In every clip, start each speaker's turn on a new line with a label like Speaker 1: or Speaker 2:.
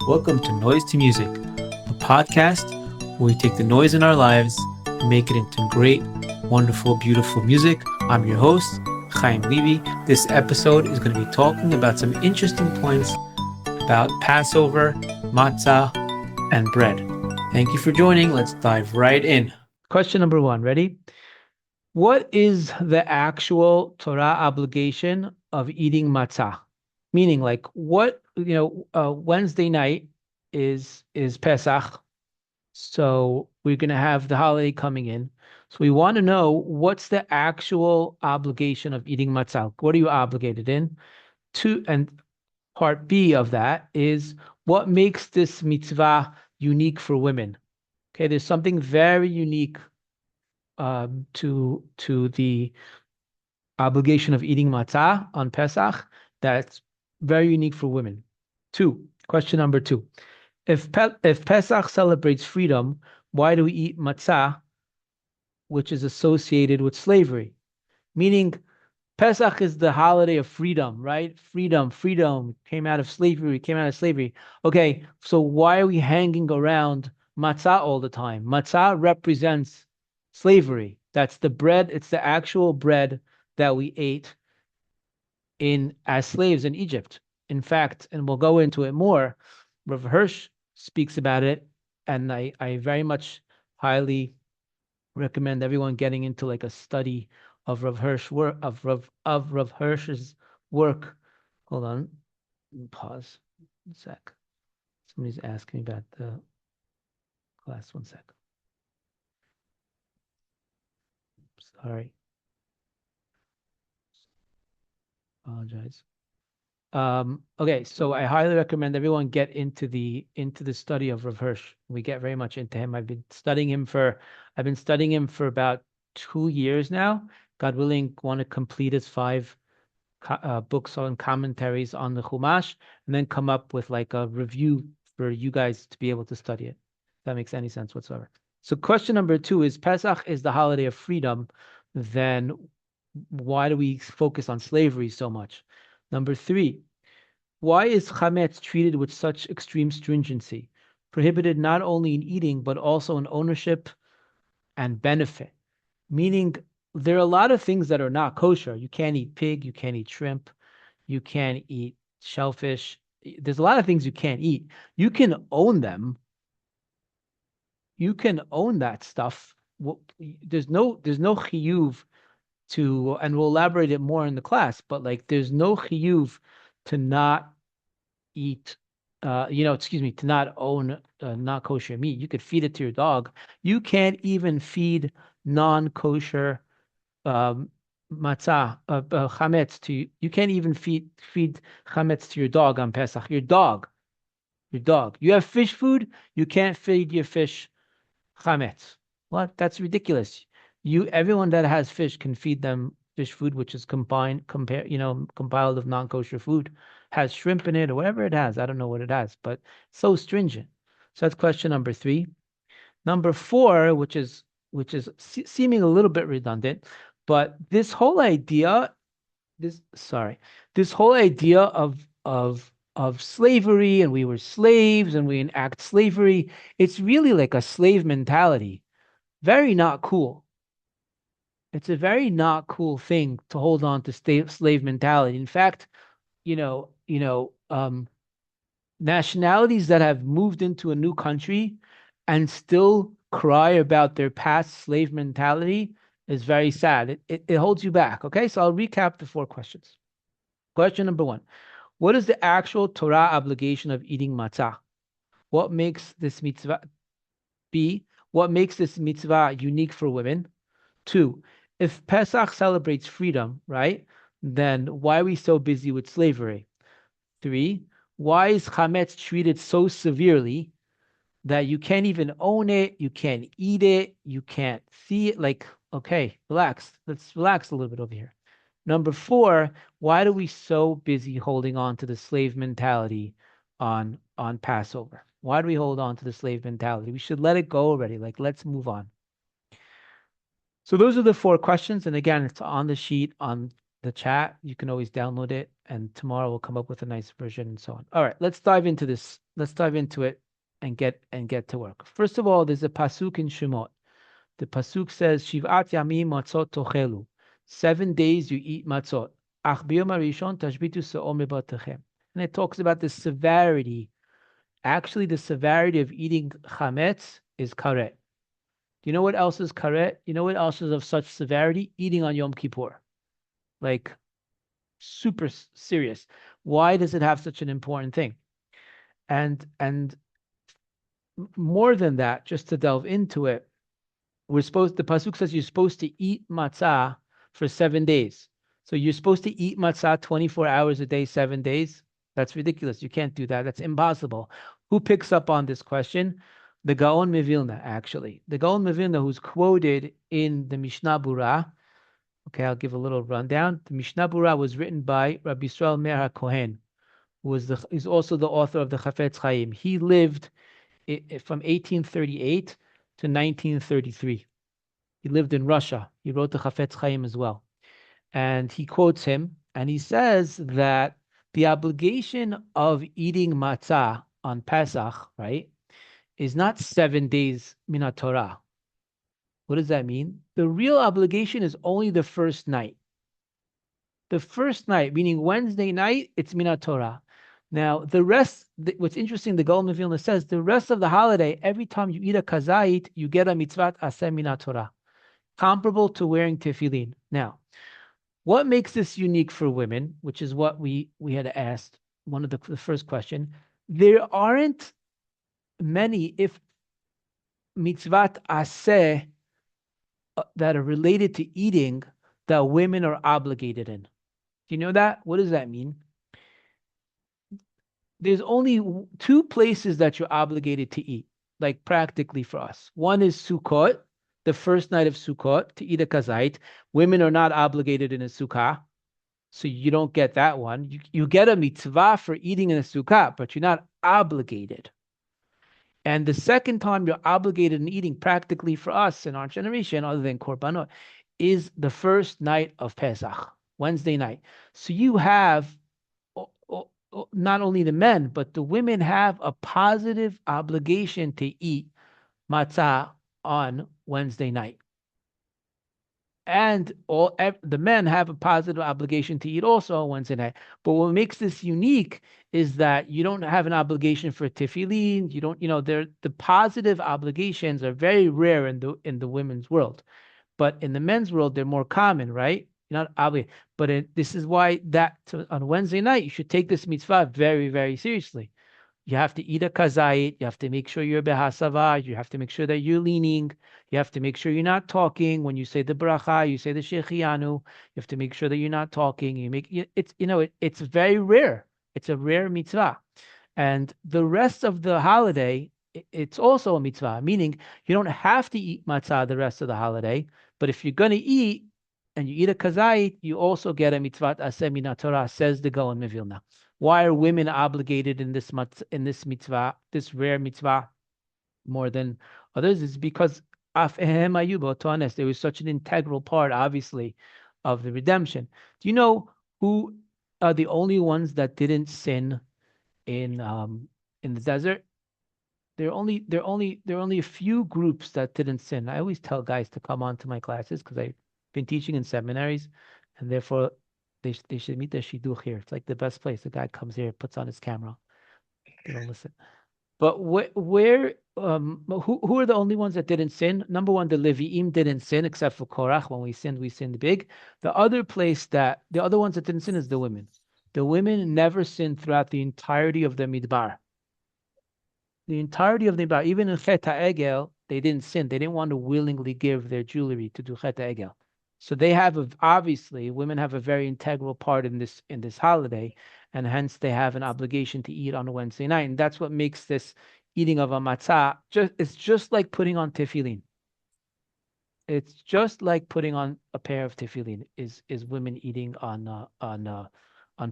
Speaker 1: Welcome to Noise to Music, a podcast where we take the noise in our lives and make it into great, wonderful, beautiful music. I'm your host, Chaim Levy. This episode is going to be talking about some interesting points about Passover, matzah, and bread. Thank you for joining. Let's dive right in. Question number one. Ready? What is the actual Torah obligation of eating matzah? Meaning, like, what, Wednesday night is Pesach, so we're going to have the holiday coming in. So we want to know what's the actual obligation of eating matzah. What are you obligated in? And part B of that is what makes this mitzvah unique for women. Okay, there's something very unique to the obligation of eating matzah on Pesach that's very unique for women. Question number two. If Pesach celebrates freedom, why do we eat matzah, which is associated with slavery? Meaning, Pesach is the holiday of freedom, right? Freedom, came out of slavery. Okay, so why are we hanging around matzah all the time? Matzah represents slavery. That's the bread, it's the actual bread that we ate as slaves in Egypt. In fact, and we'll go into it more, Rav Hirsch speaks about it, and I very much highly recommend everyone getting into like a study of Rav Hirsch work of Rav Hirsch's work. Hold on, pause 1 sec. Somebody's asking me about the class. 1 sec. Sorry. Apologize. Okay, so I highly recommend everyone get into the study of Rav Hirsch. We get very much into him. I've been studying him for about 2 years now. God willing, want to complete his 5 books on commentaries on the Chumash, and then come up with like a review for you guys to be able to study it. If that makes any sense whatsoever. So question number 2 is, Pesach is the holiday of freedom, then why do we focus on slavery so much? Number 3, why is chametz treated with such extreme stringency, prohibited not only in eating, but also in ownership and benefit? Meaning, there are a lot of things that are not kosher. You can't eat pig, you can't eat shrimp, you can't eat shellfish. There's a lot of things you can't eat. You can own them. You can own that stuff. There's no chiyuv to, and we'll elaborate it more in the class, but like there's no chiyuv to not eat, to not own not kosher meat. You could feed it to your dog. You can't even feed non-kosher matzah, chametz to you. You can't even feed chametz to your dog on Pesach. Your dog. You have fish food. You can't feed your fish chametz. What? That's ridiculous. Everyone that has fish can feed them fish food, which is compiled of non-kosher food, has shrimp in it or whatever it has. I don't know what it has, but so stringent. So that's question number 3. Number 4, which is seeming a little bit redundant, but this whole idea of slavery, and we were slaves and we enact slavery, it's really like a slave mentality. Very not cool. It's a very not cool thing to hold on to slave mentality. In fact, nationalities that have moved into a new country and still cry about their past slave mentality is very sad. It holds you back. Okay, so I'll recap the 4 questions. Question number 1. What is the actual Torah obligation of eating matzah? What makes this mitzvah unique for women? 2, if Pesach celebrates freedom, right, then why are we so busy with slavery? 3, why is chametz treated so severely that you can't even own it, you can't eat it, you can't see it? Like, okay, relax. Let's relax a little bit over here. Number 4, why are we so busy holding on to the slave mentality on Passover? Why do we hold on to the slave mentality? We should let it go already. Like, let's move on. So those are the 4 questions. And again, it's on the sheet on the chat. You can always download it and tomorrow we'll come up with a nice version and so on. All right, let's dive into this. Let's dive into it and get to work. First of all, there's a pasuk in Shemot. The pasuk says, "Shiv'at yamim matzot tochelu." 7 days you eat matzot. Ach biyom harishon tashbitu se'om mebatechem. And it talks about the severity. Actually, the severity of eating chametz is karet. Do you know what else is karet? You know what else is of such severity? Eating on Yom Kippur. Like super serious. Why does it have such an important thing? And more than that, just to delve into it, the pasuk says you're supposed to eat matzah for 7 days. So you're supposed to eat matzah 24 hours a day, 7 days. That's ridiculous. You can't do that. That's impossible. Who picks up on this question? The Gaon Mevilna, actually. The Gaon Mevilna, who's quoted in the Mishnah Berurah. Okay, I'll give a little rundown. The Mishnah Berurah was written by Rabbi Yisrael Meir HaKohen, who is also the author of the Chafetz Chaim. He lived from 1838 to 1933. He lived in Russia. He wrote the Chafetz Chaim as well. And he quotes him, and he says that the obligation of eating matzah on Pesach, right, is not 7 days minat Torah. What does that mean? The real obligation is only the first night. The first night, meaning Wednesday night, it's minat Torah. Now, the rest, what's interesting, the Gaon Mevilna says, the rest of the holiday, every time you eat a kazait, you get a mitzvat aseh minat Torah, comparable to wearing tefillin. Now, what makes this unique for women, which is what we had asked, one of the first question, there aren't many, if mitzvat aseh that are related to eating, that women are obligated in. Do you know that? What does that mean? There's only 2 places that you're obligated to eat, like practically for us. One is Sukkot, the first night of Sukkot, to eat a kazait. Women are not obligated in a sukkah, so you don't get that one. You get a mitzvah for eating in a sukkah, but you're not obligated. And the second time you're obligated in eating practically for us in our generation, other than Korbanot, is the first night of Pesach, Wednesday night. So you have not only the men, but the women have a positive obligation to eat matzah on Wednesday night. And the men have a positive obligation to eat also on Wednesday night. But what makes this unique is that you don't have an obligation for tefillin. You don't, the positive obligations are very rare in the women's world. But in the men's world, they're more common, right? You're not obligated. But this is why on Wednesday night, you should take this mitzvah very, very seriously. You have to eat a kazait. You have to make sure you're behasava. You have to make sure that you're leaning. You have to make sure you're not talking. When you say the bracha, you say the shechianu. You have to make sure that you're not talking. It's very rare. It's a rare mitzvah. And the rest of the holiday, it's also a mitzvah, meaning you don't have to eat matzah the rest of the holiday. But if you're going to eat and you eat a kazait, you also get a mitzvah aseh minat Torah, says the Gaon Mevilna. Why are women obligated in this mitzvah, this rare mitzvah, more than others? Is because there was such an integral part, obviously, of the redemption. Do you know who are the only ones that didn't sin in the desert? There are only a few groups that didn't sin. I always tell guys to come on to my classes because I've been teaching in seminaries, and therefore they should meet the shidduch here. It's like the best place. The guy comes here, puts on his camera. They don't listen. But who are the only ones that didn't sin? Number one, the Levi'im didn't sin except for Korach. When we sinned big. The other ones that didn't sin is the women. The women never sinned throughout the entirety of the Midbar. The entirety of the Midbar, even in Chet HaEgel, they didn't sin. They didn't want to willingly give their jewelry to do Chet HaEgel. So they obviously, women have a very integral part in this holiday, and hence they have an obligation to eat on a Wednesday night. And that's what makes this eating of a matzah, it's just like putting on tefillin. It's just like putting on a pair of tefillin, is women eating on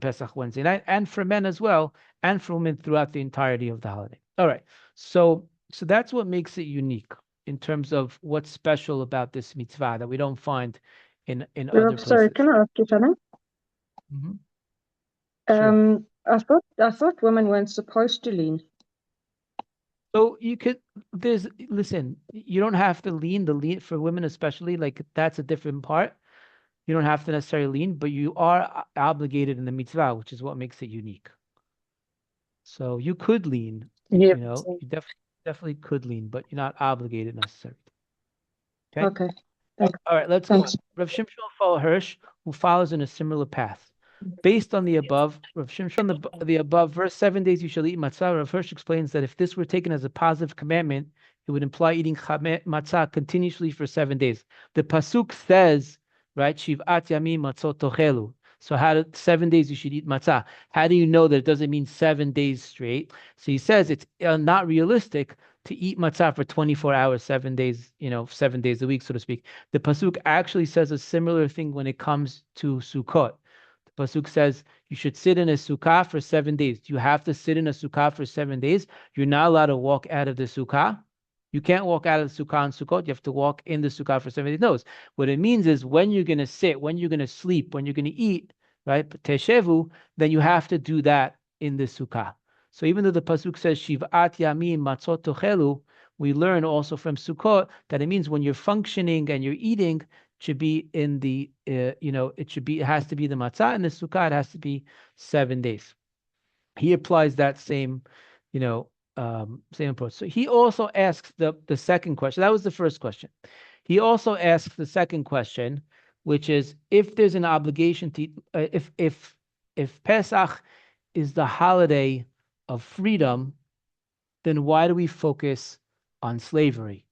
Speaker 1: Pesach Wednesday night, and for men as well, and for women throughout the entirety of the holiday. All right, so that's what makes it unique in terms of what's special about this mitzvah that we don't find in other places.
Speaker 2: Sorry, can I ask you something?
Speaker 1: Mm-hmm. Sure.
Speaker 2: I thought women weren't supposed to lean.
Speaker 1: So you could, listen, you don't have to lean. The lean for women, especially, like that's a different part. You don't have to necessarily lean, but you are obligated in the mitzvah, which is what makes it unique. So you could lean,
Speaker 2: Yeah.
Speaker 1: you definitely could lean, but you're not obligated necessarily. Okay.
Speaker 2: Okay. Thanks.
Speaker 1: All right, let's go.
Speaker 2: Thanks.
Speaker 1: Rav Shimshon follow Hirsch, who follows in a similar path. Based on the above, Rav Shimshon, the above verse, 7 days you shall eat matzah. Rav Hirsch explains that if this were taken as a positive commandment, it would imply eating matzah continuously for 7 days. The pasuk says, right, Shiv'at yamim matzot tochelu. So 7 days you should eat matzah. How do you know that it doesn't mean 7 days straight? So he says it's not realistic to eat matzah for 24 hours, 7 days, 7 days a week, so to speak. The pasuk actually says a similar thing when it comes to Sukkot. The pasuk says you should sit in a sukkah for 7 days. You have to sit in a sukkah for 7 days. You're not allowed to walk out of the sukkah. You can't walk out of the sukkah on Sukkot. You have to walk in the sukkah for 7 days. No, what it means is when you're going to sit, when you're going to sleep, when you're going to eat, right? Teshevu, then you have to do that in the sukkah. So even though the pasuk says Shiv'at Yamim Matzot Tochelu, we learn also from Sukkot that it means when you're functioning and you're eating, it should be in the, it has to be the matzah, and the sukkah, it has to be 7 days. He applies that same, same approach. So he also asks the second question. That was the first question. He also asks the second question, which is if there's an obligation to, if Pesach is the holiday of freedom, then why do we focus on slavery?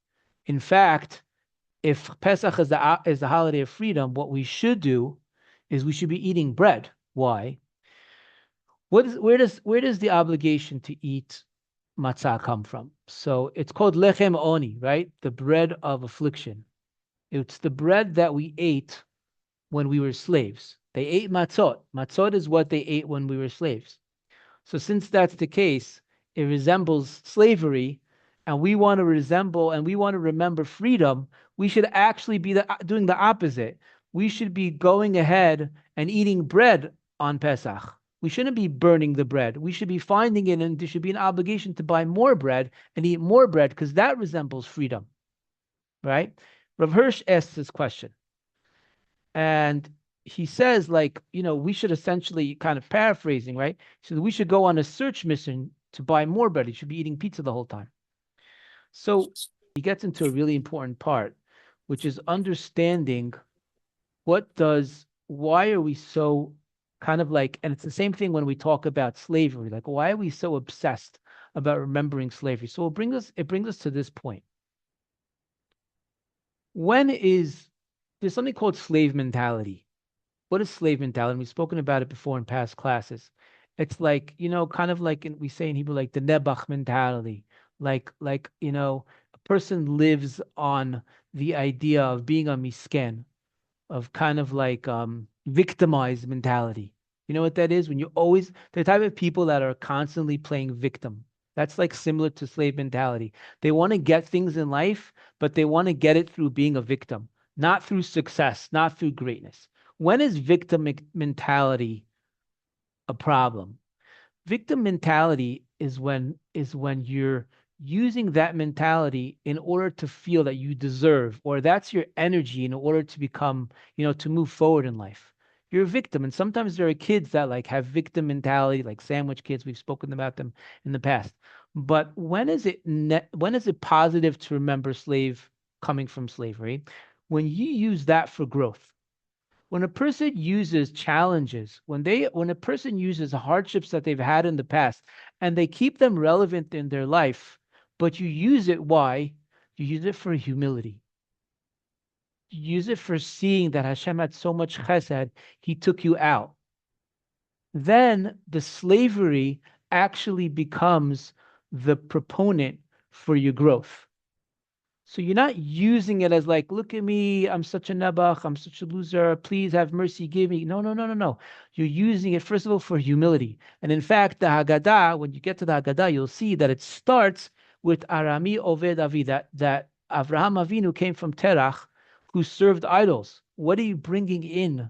Speaker 1: In fact, if Pesach is the holiday of freedom, what we should do is we should be eating bread. Why? Where does the obligation to eat matzah come from? So it's called lechem oni, right? The bread of affliction. It's the bread that we ate when we were slaves. They ate matzot. Matzot is what they ate when we were slaves. So since that's the case, it resembles slavery, and we want to resemble and we want to remember freedom, we should actually be doing the opposite. We should be going ahead and eating bread on Pesach. We shouldn't be burning the bread. We should be finding it, and there should be an obligation to buy more bread and eat more bread because that resembles freedom, right? Rav Hirsch asks this question. And he says, like, we should essentially, kind of paraphrasing, right? So we should go on a search mission to buy more bread. He should be eating pizza the whole time. So he gets into a really important part, which is understanding why are we so kind of like, and it's the same thing when we talk about slavery, like why are we so obsessed about remembering slavery? So it brings us to this point. There's something called slave mentality. What is slave mentality? We've spoken about it before in past classes. It's like, kind of like we say in Hebrew, like the Nebuch mentality. Like, a person lives on the idea of being a misken, of kind of like victimized mentality. You know what that is? When you always the type of people that are constantly playing victim. That's like similar to slave mentality. They want to get things in life, but they want to get it through being a victim, not through success, not through greatness. When is victim mentality a problem? Victim mentality is when you're using that mentality in order to feel that you deserve, or that's your energy in order to become, to move forward in life. You're a victim, and sometimes there are kids that like have victim mentality, like sandwich kids. We've spoken about them in the past. But when is it positive to remember coming from slavery? When you use that for growth. When a person uses challenges, when a person uses hardships that they've had in the past and they keep them relevant in their life, but you use it, why? You use it for humility. You use it for seeing that Hashem had so much chesed, he took you out. Then the slavery actually becomes the proponent for your growth. So you're not using it as like, look at me, I'm such a nebuch, I'm such a loser, please have mercy, give me. No, no, no, no, no. You're using it, first of all, for humility. And in fact, the Haggadah, when you get to the Haggadah, you'll see that it starts with Arami Oved Avi, that Avraham Avinu came from Terach, who served idols. What are you bringing in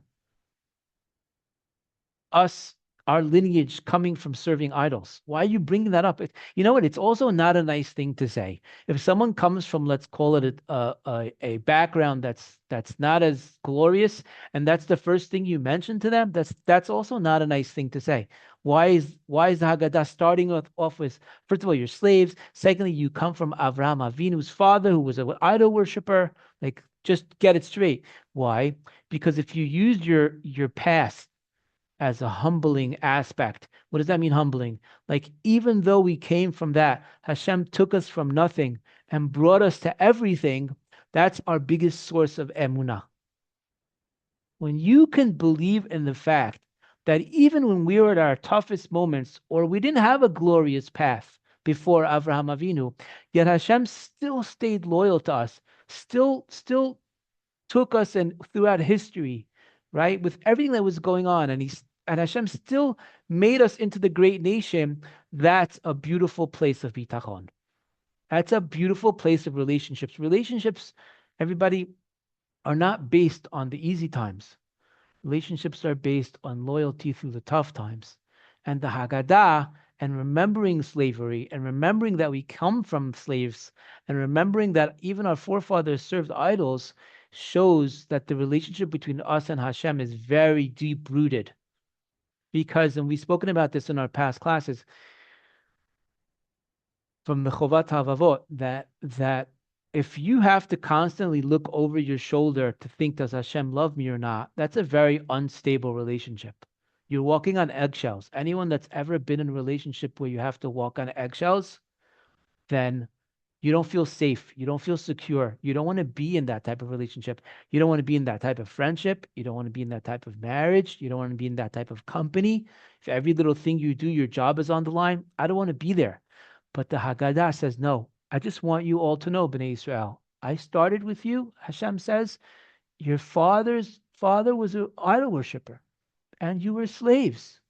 Speaker 1: us
Speaker 3: our lineage coming from serving idols. Why are you bringing that up? You know what? It's also not a nice thing to say. If someone comes from, let's call it a background that's not as glorious, and that's the first thing you mention to them, that's also not a nice thing to say. Why is the Haggadah starting off with, first of all, you're slaves. Secondly, you come from Avraham Avinu's father, who was an idol worshiper. Like, just get it straight. Why? Because if you used your past as a humbling aspect. What does that mean, humbling? Like, even though we came from that, Hashem took us from nothing and brought us to everything. That's our biggest source of emunah. When you can believe in the fact that even when we were at our toughest moments, or we didn't have a glorious path before Avraham Avinu, yet Hashem still stayed loyal to us, still took us and throughout history, right, with everything that was going on, and Hashem still made us into the great nation. That's a beautiful place of bitachon. That's a beautiful place of relationships. Relationships, everybody, are not based on the easy times. Relationships are based on loyalty through the tough times. And the Haggadah, and remembering slavery, and remembering that we come from slaves, and remembering that even our forefathers served idols, shows that the relationship between us and Hashem is very deep rooted. Because, and we've spoken about this in our past classes, from the Chovat HaVavot, that if you have to constantly look over your shoulder to think, does Hashem love me or not, that's a very unstable relationship. You're walking on eggshells. Anyone that's ever been in a relationship where you have to walk on eggshells, then you don't feel safe. You don't feel secure. You don't want to be in that type of relationship. You don't want to be in that type of friendship. You don't want to be in that type of marriage. You don't want to be in that type of company. If every little thing you do, your job is on the line, I don't want to be there. But the Haggadah says, no, I just want you all to know, Bnei Israel, I started with you. Hashem says, your father's father was an idol worshiper, and you were slaves.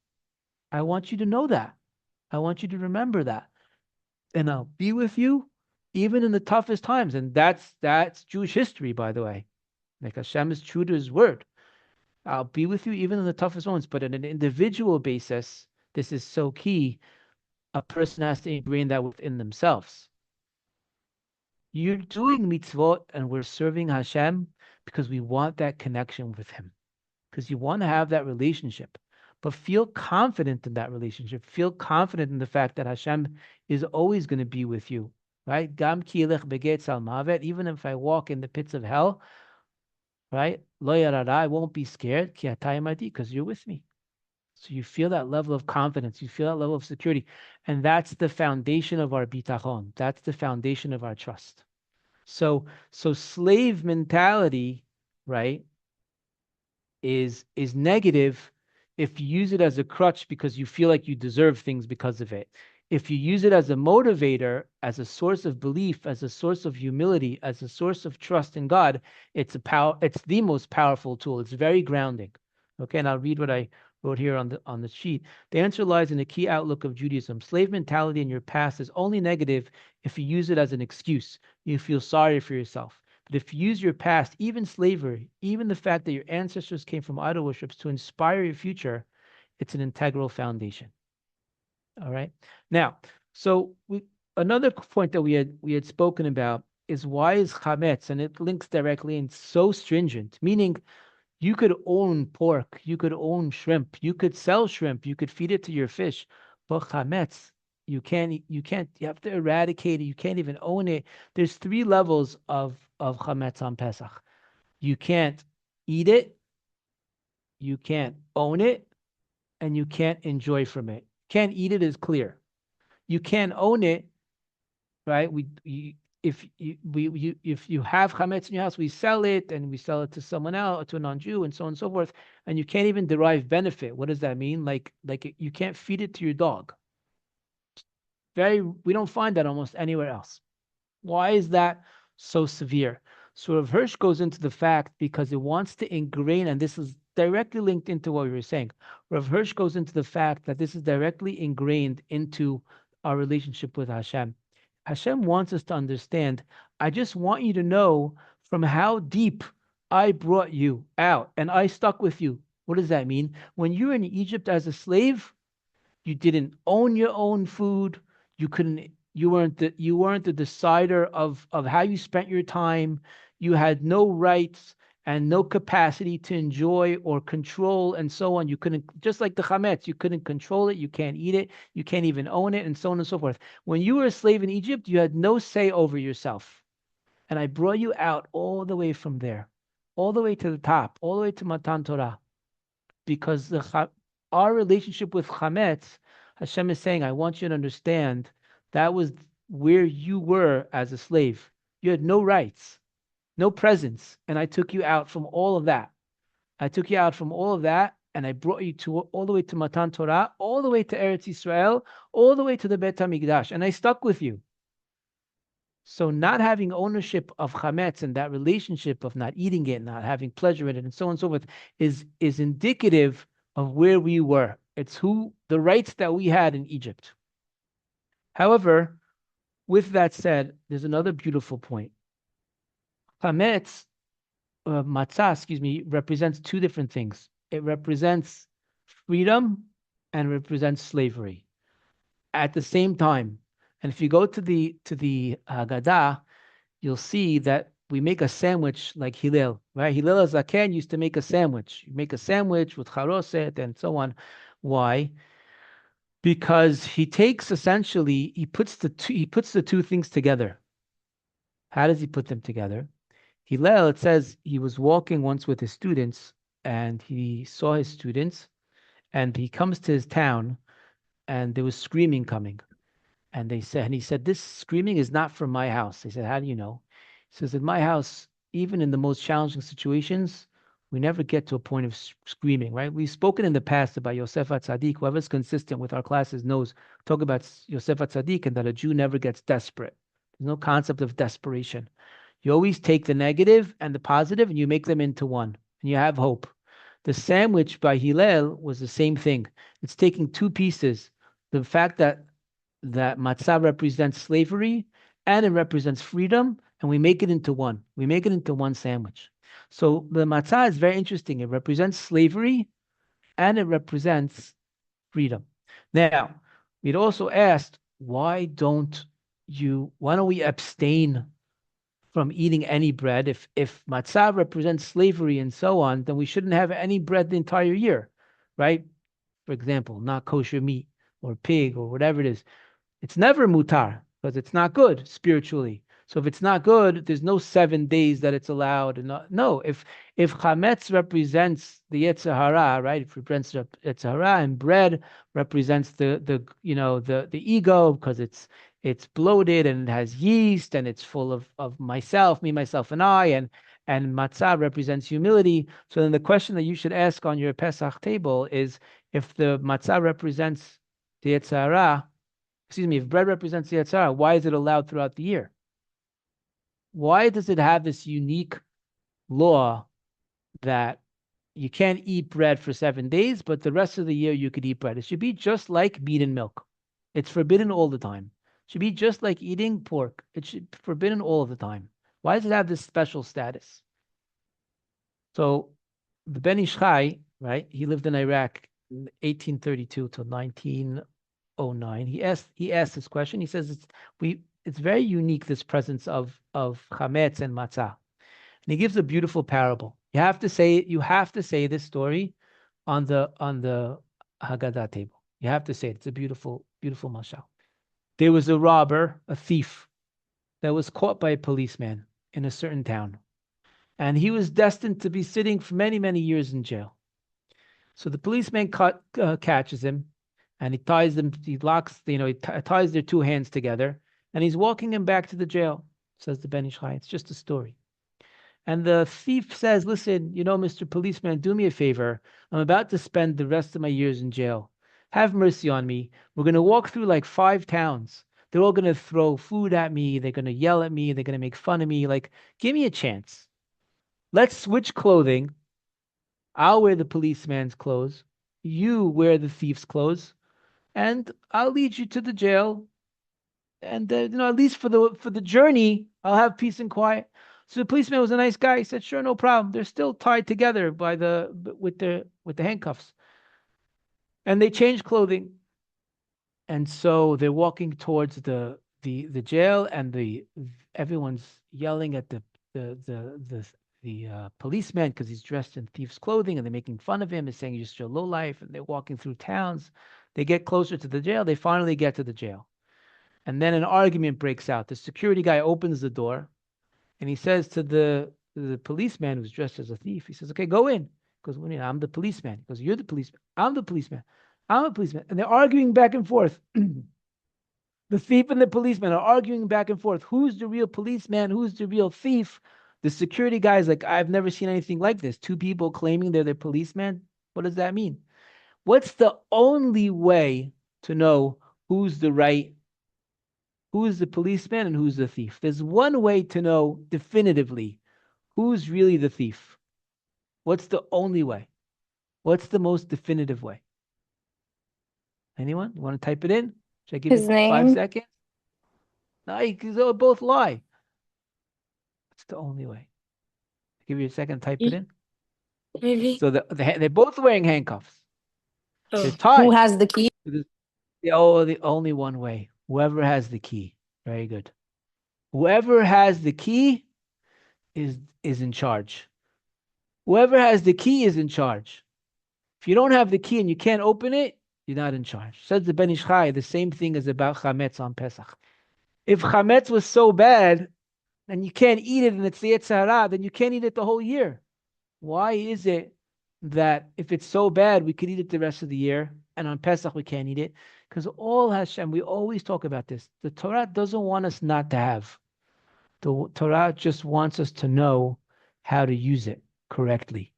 Speaker 3: I want you to know that. I want you to remember that. And I'll be with you even in the toughest times. And that's Jewish history, by the way. Like, Hashem is true to his word. I'll be with you even in the toughest moments. But on an individual basis, this is so key. A person has to ingrain that within themselves. You're doing mitzvot and we're serving Hashem because we want that connection with him, because you want to have that relationship. But feel confident in that relationship. Feel confident in the fact that Hashem is always going to be with you, right? Gam ki elech begetz al mavet, even if I walk in the pits of hell, right? Lo yarara, I won't be scared, ki atay imadi, because you're with me. So you feel that level of confidence, you feel that level of security. And that's the foundation of our bitachon. That's the foundation of our trust. So slave mentality, right, is negative if you use it as a crutch because you feel like you deserve things because of it. If you use it as a motivator, as a source of belief, as a source of humility, as a source of trust in God, it's the most powerful tool. It's very grounding. Okay, and I'll read what I wrote here on the sheet. The answer lies in the key outlook of Judaism. Slave mentality in your past is only negative if you use it as an excuse. You feel sorry for yourself. But if you use your past, even slavery, even the fact that your ancestors came from idol worships to inspire your future, it's an integral foundation. All right. Now, so another point that we had spoken about is, why is chametz, and it links directly and so stringent, meaning you could own pork, you could own shrimp, you could sell shrimp, you could feed it to your fish, but chametz, you have to eradicate it. You can't even own it. There's 3 levels of chametz on Pesach. You can't eat it, you can't own it, and you can't enjoy from it. Can't eat it is clear. You can't own it, right? If you have chametz in your house, we sell it, and we sell it to someone else, to a non-Jew, and so on and so forth. And you can't even derive benefit. What does that mean? Like you can't feed it to your dog. We don't find that almost anywhere else. Why is that so severe? So Rav Hirsch goes into the fact because it wants to ingrain, and this is directly linked into what we were saying. Rav Hirsch goes into the fact that this is directly ingrained into our relationship with Hashem. Hashem wants us to understand, I just want you to know from how deep I brought you out, and I stuck with you What does that mean? When you were in Egypt as a slave, you didn't own your own food. You weren't the decider of how you spent your time. You had no rights and no capacity to enjoy or control and so on. You couldn't, just like the chametz, you couldn't control it, you can't eat it, you can't even own it, and so on and so forth. When you were a slave in Egypt, you had no say over yourself. And I brought you out all the way from there, all the way to the top, all the way to Matan Torah, because our relationship with chametz, Hashem is saying, I want you to understand that was where you were as a slave. You had no rights, no presence, and I took you out from all of that. I took you out from all of that, and I brought you to all the way to Matan Torah, all the way to Eretz Yisrael, all the way to the Bet HaMikdash, and I stuck with you. So not having ownership of chametz and that relationship of not eating it, not having pleasure in it, and so on and so forth, is indicative of where we were. It's the rights that we had in Egypt. However, with that said, there's another beautiful point. Chametz, matzah, represents two different things. It represents freedom and represents slavery at the same time. And if you go to the Haggadah, you'll see that we make a sandwich like Hillel, right? Hillel Zaken used to make a sandwich. You make a sandwich with charoset and so on. Why? Because he takes essentially, he puts the two things together. How does he put them together? Hillel, it says he was walking once with his students, and he saw his students, and he comes to his town, and there was screaming coming. And he said, this screaming is not from my house. They said, how do you know? He says, in my house, even in the most challenging situations, we never get to a point of screaming, right? We've spoken in the past about Yosef HaTzadik. Whoever's consistent with our classes knows, talk about Yosef HaTzadik and that a Jew never gets desperate. There's no concept of desperation. You always take the negative and the positive and you make them into one, and you have hope. The sandwich by Hillel was the same thing. It's taking two pieces. The fact that matzah represents slavery and it represents freedom, and we make it into one. We make it into one sandwich. So the matzah is very interesting. It represents slavery and it represents freedom. Now, we'd also asked, why don't we abstain from eating any bread? If matzah represents slavery and so on, then we shouldn't have any bread the entire year, right? For example, not kosher meat or pig or whatever it is. It's never mutar because it's not good spiritually. So if it's not good, there's no 7 days that it's allowed. No, if chametz represents the Yetzer Hara, right? It represents the Yetzer Hara, and bread represents the ego because it's bloated and it has yeast and it's full of myself, me, myself, and I, and matzah represents humility. So then the question that you should ask on your Pesach table is, if the matzah represents the Yetzer Hara, if bread represents the Yetzer Hara, why is it allowed throughout the year? Why does it have this unique law that you can't eat bread for 7 days, but the rest of the year you could eat bread? It should be just like meat and milk. It's forbidden all the time. It should be just like eating pork. It should be forbidden all of the time. Why does it have this special status? So the Ben Ish Chai, right? He lived in Iraq in 1832 to 1909. He asked this question. He says it's very unique, this presence of chametz and matzah. And he gives a beautiful parable. You have to say this story on the Haggadah table. You have to say it. It's a beautiful, beautiful mashal. There was a robber, a thief, that was caught by a policeman in a certain town. And he was destined to be sitting for many, many years in jail. So the policeman catches him, and he ties their two hands together, and he's walking him back to the jail, says the Ben Ish Chai. It's just a story. And the thief says, listen, Mr. Policeman, do me a favor. I'm about to spend the rest of my years in jail. Have mercy on me. We're going to walk through like 5 towns. They're all going to throw food at me. They're going to yell at me. They're going to make fun of me. Like, give me a chance. Let's switch clothing. I'll wear the policeman's clothes. You wear the thief's clothes. And I'll lead you to the jail. And, at least for the journey, I'll have peace and quiet. So the policeman was a nice guy. He said, sure, no problem. They're still tied together with their with the handcuffs. And they change clothing. And so they're walking towards the jail, and everyone's yelling at the policeman because he's dressed in thief's clothing, and they're making fun of him and saying you're just a lowlife. And they're walking through towns. They get closer to the jail. They finally get to the jail. And then an argument breaks out. The security guy opens the door, and he says to the policeman who's dressed as a thief, he says, okay, go in. He goes, well, I'm the policeman. He goes, you're the policeman. I'm the policeman. I'm a policeman. And they're arguing back and forth. The thief and the policeman are arguing back and forth. Who's the real policeman? Who's the real thief? The security guy is like, I've never seen anything like this. Two people claiming they're the policeman. What does that mean? What's the only way to know who's the policeman and who's the thief? There's one way to know definitively who's really the thief. What's the only way? What's the most definitive way? Anyone? You want to type it in? Should I give
Speaker 4: His
Speaker 3: you
Speaker 4: name?
Speaker 3: 5 seconds? No, because they'll both lie. What's the only way? Give you a second to type it in.
Speaker 4: Maybe.
Speaker 3: So they're both wearing handcuffs. They're
Speaker 4: Oh.
Speaker 3: tied.
Speaker 4: Who has the key?
Speaker 3: The only one way. Whoever has the key. Very good. Whoever has the key is in charge. Whoever has the key is in charge. If you don't have the key and you can't open it, you're not in charge. Says the Ben Ish Chai, the same thing is about chametz on Pesach. If chametz was so bad and you can't eat it and it's the Yetzer Hara, then you can't eat it the whole year. Why is it that if it's so bad, we could eat it the rest of the year, and on Pesach we can't eat it? Because all Hashem, we always talk about this. The Torah doesn't want us not to have. The Torah just wants us to know how to use it correctly.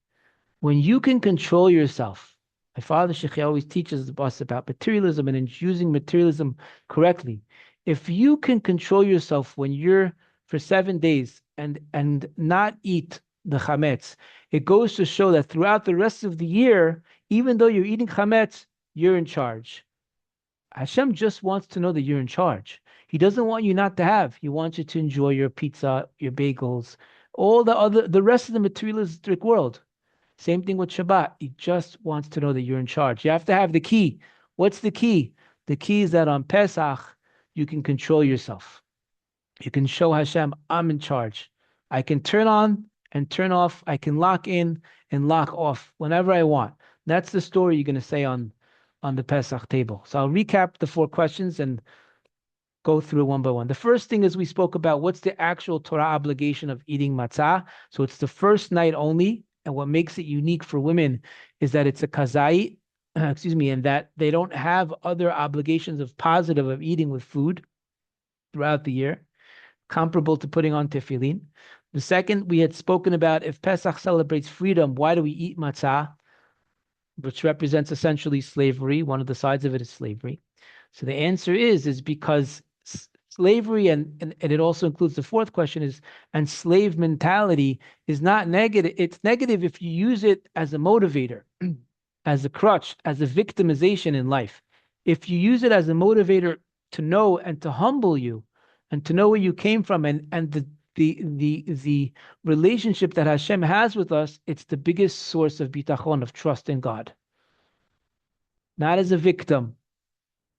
Speaker 3: When you can control yourself, my father Shekhi always teaches us about materialism and using materialism correctly. If you can control yourself when you're for 7 days and not eat the chametz, it goes to show that throughout the rest of the year, even though you're eating chametz, you're in charge. Hashem just wants to know that you're in charge. He doesn't want you not to have. He wants you to enjoy your pizza, your bagels, all the rest of the materialistic world. Same thing with Shabbat. He just wants to know that you're in charge. You have to have the key. What's the key? The key is that on Pesach, you can control yourself. You can show Hashem, I'm in charge. I can turn on and turn off. I can lock in and lock off whenever I want. That's the story you're going to say on the Pesach table. So I'll recap the 4 questions and go through one by one. The first thing is we spoke about what's the actual Torah obligation of eating matzah. So it's the first night only. And what makes it unique for women is that it's a kazait, and that they don't have other obligations of positive of eating with food throughout the year, comparable to putting on tefillin. The second, we had spoken about if Pesach celebrates freedom, why do we eat matzah, which represents essentially slavery. One of the sides of it is slavery. So the answer is because slavery, and it also includes the 4th question and slave mentality is not negative. It's negative if you use it as a motivator, as a crutch, as a victimization in life. If you use it as a motivator to know and to humble you and to know where you came from and the relationship that Hashem has with us, it's the biggest source of bitachon, of trust in God. Not as a victim,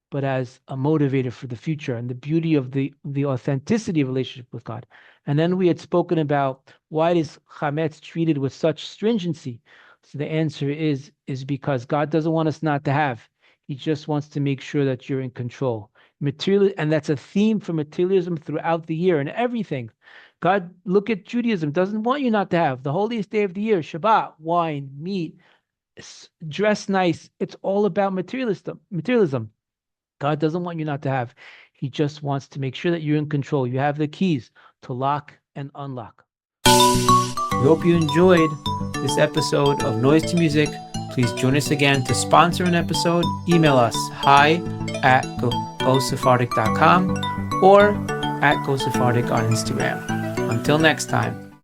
Speaker 3: but as a motivator for the future and the beauty of the authenticity of relationship with God. And then we had spoken about why is chametz treated with such stringency. So the answer is because God doesn't want us not to have. He just wants to make sure that you're in control. And that's a theme for materialism throughout the year and everything. God, look at Judaism, doesn't want you not to have the holiest day of the year, Shabbat, wine, meat, dress nice. It's all about materialism. God doesn't want you not to have. He just wants to make sure that you're in control. You have the keys to lock and unlock.
Speaker 1: We hope you enjoyed this episode of Noise to Music. Please join us again to sponsor an episode. Email us hi@gosephardic.com or @gosephardic on Instagram. Until next time.